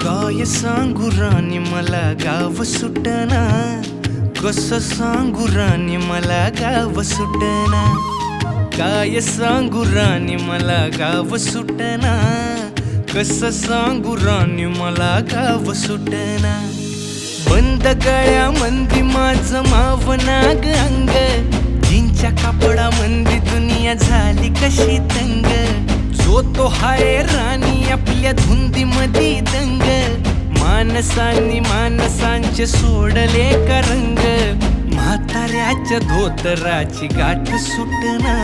काय सांगू राणी मला गाव सुटना, कसं सांगू राणी मला गाव सुटना. काय सांगू राणी मला गाव सुटना, कसं सांगू राणी मला गाव सुटना. बंद गळ्यामंदी माझं मावनाग अंग, जीनच्या कापडामंदी दुनिया झाली कशी तंग. जो तो हाय राणी आपल्या धुंदीमधी दंग, माणसांनी माणसांचे सोडले का रंग. म्हाताऱ्याच्या धोतराची गाठ सुटना,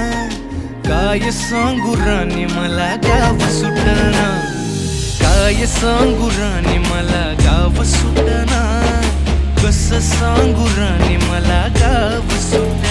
काय सांगू राणी मला गाव सुटना. काय सांगू राणी मला गाव सुटना, कसं सांगू राणी मला गाव सुटना.